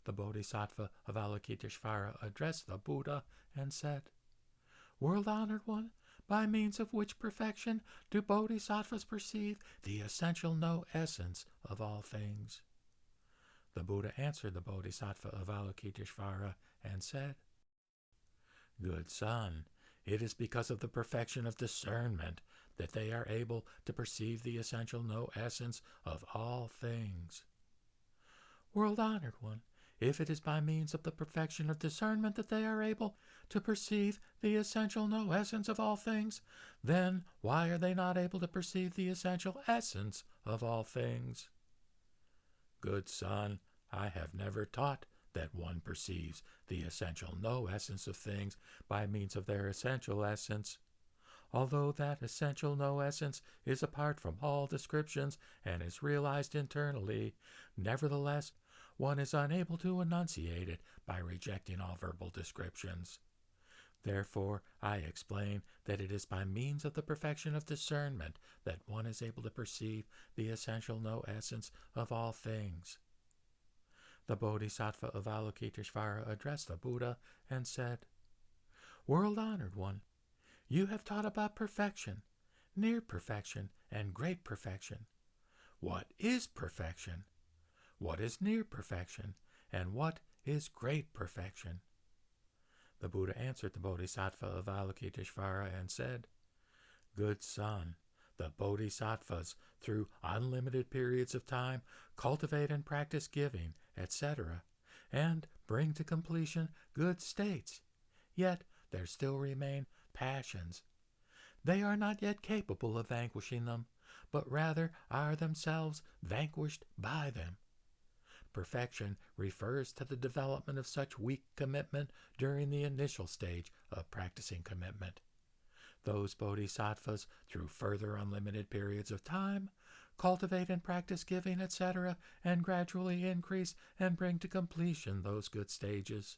The Bodhisattva of Avalokiteshvara addressed the Buddha and said, World-honored one, by means of which perfection do bodhisattvas perceive the essential no-essence of all things? The Buddha answered the Bodhisattva of Avalokiteshvara and said, Good son, it is because of the perfection of discernment that they are able to perceive the essential no-essence of all things. World-honored one, if it is by means of the perfection of discernment that they are able to perceive the essential no-essence of all things, then why are they not able to perceive the essential essence of all things? Good son, I have never taught that one perceives the essential no-essence of things by means of their essential essence. Although that essential no-essence is apart from all descriptions and is realized internally, nevertheless, one is unable to enunciate it by rejecting all verbal descriptions. Therefore, I explain that it is by means of the perfection of discernment that one is able to perceive the essential no-essence of all things. The Bodhisattva of Avalokiteshvara addressed the Buddha and said, World-honored one, you have taught about perfection, near perfection, and great perfection. What is perfection? What is near perfection? And what is great perfection? The Buddha answered the Bodhisattva of Avalokiteshvara and said, Good son, the Bodhisattvas, through unlimited periods of time, cultivate and practice giving, etc., and bring to completion good states. Yet there still remain passions. They are not yet capable of vanquishing them, but rather are themselves vanquished by them. Perfection refers to the development of such weak commitment during the initial stage of practicing commitment. Those bodhisattvas, through further unlimited periods of time, cultivate and practice giving, etc., and gradually increase and bring to completion those good stages.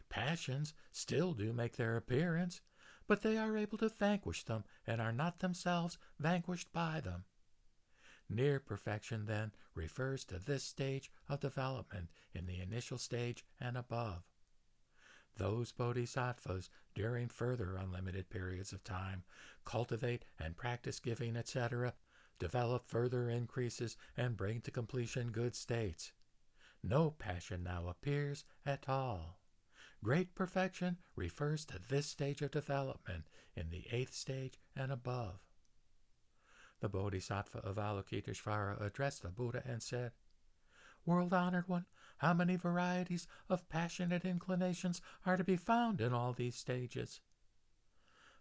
Passions still do make their appearance, but they are able to vanquish them and are not themselves vanquished by them. Near perfection, then, refers to this stage of development in the initial stage and above. Those bodhisattvas, during further unlimited periods of time, cultivate and practice giving, etc., develop further increases, and bring to completion good states. No passion now appears at all. Great perfection refers to this stage of development in the 8th stage and above. The Bodhisattva of Avalokiteshvara addressed the Buddha and said, World-honored one, how many varieties of passionate inclinations are to be found in all these stages?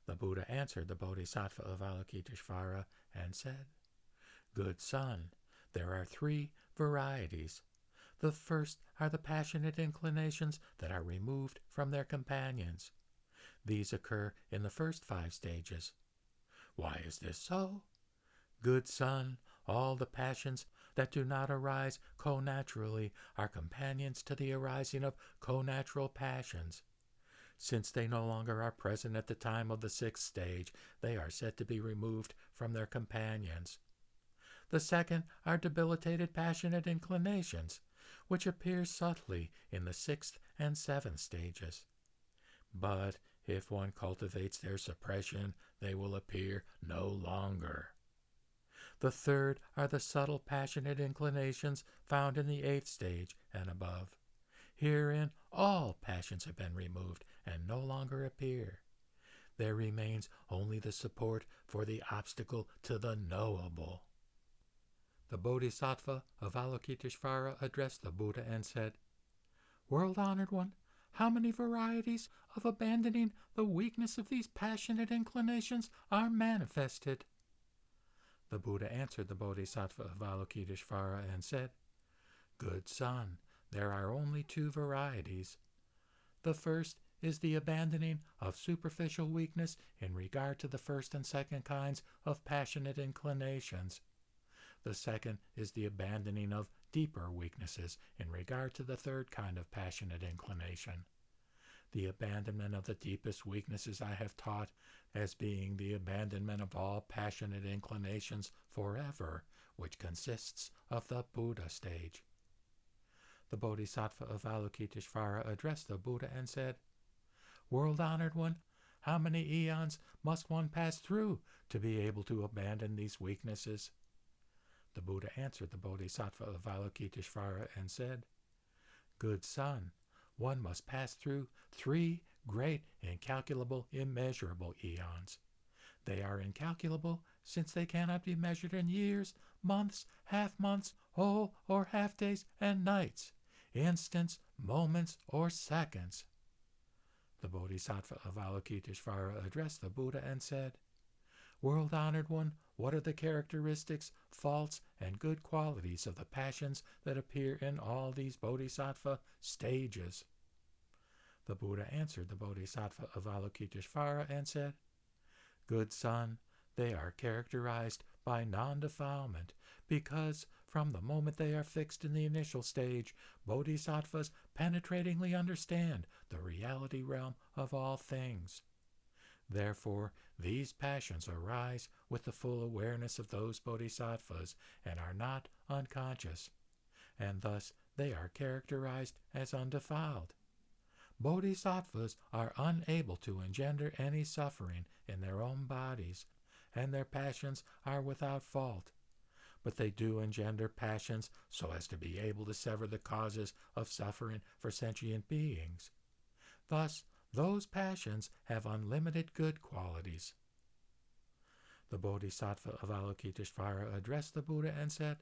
The Buddha answered the Bodhisattva of Avalokiteshvara and said, Good son, there are 3 varieties. The first are the passionate inclinations that are removed from their companions. These occur in the first 5 stages. Why is this so? Good son, all the passions that do not arise co-naturally are companions to the arising of co-natural passions. Since they no longer are present at the time of the 6th stage, they are said to be removed from their companions. The second are debilitated passionate inclinations, which appear subtly in the 6th and 7th stages. But if one cultivates their suppression, they will appear no longer. The third are the subtle passionate inclinations found in the 8th stage and above. Herein all passions have been removed and no longer appear. There remains only the support for the obstacle to the knowable. The Bodhisattva of Avalokiteshvara addressed the Buddha and said, World-honored one, how many varieties of abandoning the weakness of these passionate inclinations are manifested? The Buddha answered the Bodhisattva of Avalokiteshvara and said, Good son, there are only 2 varieties. The first is the abandoning of superficial weakness in regard to the first and second kinds of passionate inclinations. The second is the abandoning of deeper weaknesses in regard to the third kind of passionate inclination. The abandonment of the deepest weaknesses I have taught as being the abandonment of all passionate inclinations forever, which consists of the Buddha stage. The Bodhisattva Avalokiteshvara addressed the Buddha and said, World-honored one, how many eons must one pass through to be able to abandon these weaknesses? The Buddha answered the Bodhisattva Avalokiteshvara and said, Good son, one must pass through 3 great, incalculable, immeasurable eons. They are incalculable since they cannot be measured in years, months, half-months, whole or half-days and nights, instants, moments, or seconds. The Bodhisattva Avalokiteshvara addressed the Buddha and said, World-honored one, what are the characteristics, faults, and good qualities of the passions that appear in all these Bodhisattva stages? The Buddha answered the Bodhisattva Avalokiteshvara and said, Good son, they are characterized by non-defilement, because from the moment they are fixed in the initial stage, Bodhisattvas penetratingly understand the reality realm of all things. Therefore, these passions arise with the full awareness of those Bodhisattvas and are not unconscious, and thus they are characterized as undefiled. Bodhisattvas are unable to engender any suffering in their own bodies, and their passions are without fault. But they do engender passions so as to be able to sever the causes of suffering for sentient beings. Thus, those passions have unlimited good qualities. The Bodhisattva Avalokiteshvara addressed the Buddha and said,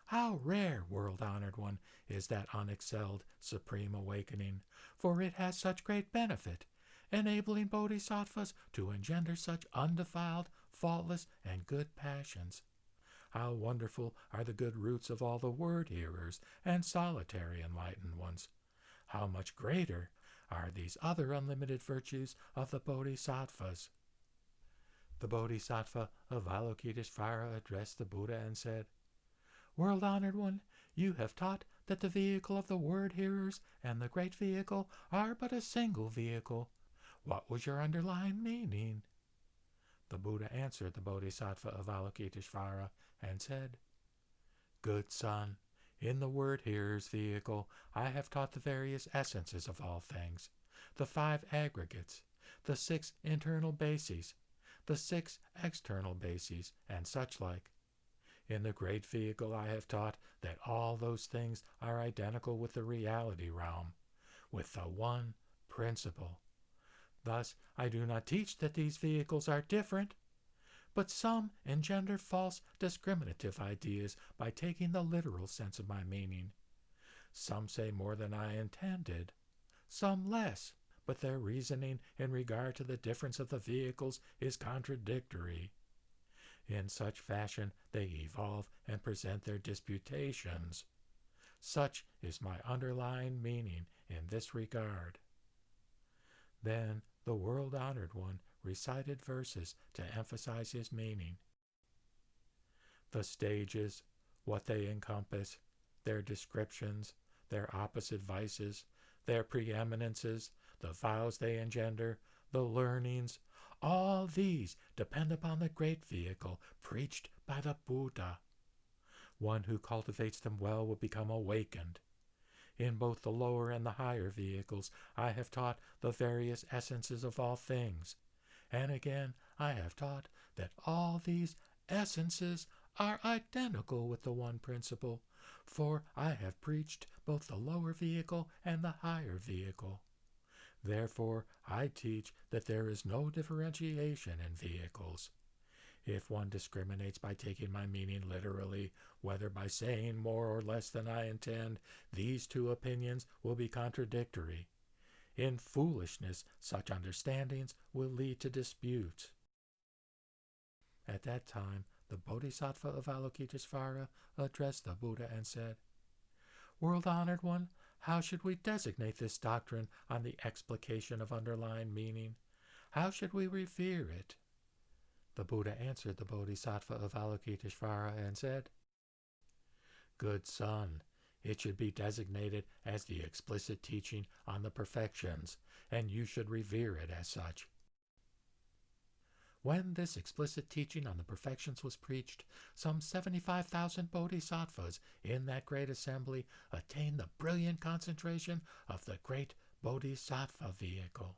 How rare, world-honored one, is that unexcelled supreme awakening, for it has such great benefit, enabling bodhisattvas to engender such undefiled, faultless, and good passions. How wonderful are the good roots of all the word-hearers and solitary enlightened ones! How much greater are these other unlimited virtues of the bodhisattvas! The Bodhisattva Avalokiteshvara addressed the Buddha and said, World-honored one, you have taught that the vehicle of the word-hearers and the great vehicle are but a single vehicle. What was your underlying meaning? The Buddha answered the Bodhisattva Avalokiteshvara and said, Good son, in the word-hearer's vehicle I have taught the various essences of all things, the 5 aggregates, the 6 internal bases, the 6 external bases, and such like. In the great vehicle I have taught that all those things are identical with the reality realm, with the one principle. Thus I do not teach that these vehicles are different, but some engender false discriminative ideas by taking the literal sense of my meaning. Some say more than I intended, some less, but their reasoning in regard to the difference of the vehicles is contradictory. In such fashion they evolve and present their disputations. Such is my underlying meaning in this regard. Then the world-honored one recited verses to emphasize his meaning. The stages, what they encompass, their descriptions, their opposite vices, their preeminences, the vows they engender, the learnings, all these depend upon the great vehicle preached by the Buddha. One who cultivates them well will become awakened. In both the lower and the higher vehicles I have taught the various essences of all things, and again I have taught that all these essences are identical with the one principle, for I have preached both the lower vehicle and the higher vehicle. Therefore, I teach that there is no differentiation in vehicles. If one discriminates by taking my meaning literally, whether by saying more or less than I intend, these 2 opinions will be contradictory. In foolishness, such understandings will lead to disputes. At that time, the Bodhisattva Avalokiteshvara addressed the Buddha and said, World-honored one, how should we designate this doctrine on the explication of underlying meaning? How should we revere it? The Buddha answered the Bodhisattva Avalokiteshvara and said, Good son, it should be designated as the explicit teaching on the perfections, and you should revere it as such. When this explicit teaching on the perfections was preached, some 75,000 bodhisattvas in that great assembly attained the brilliant concentration of the great bodhisattva vehicle.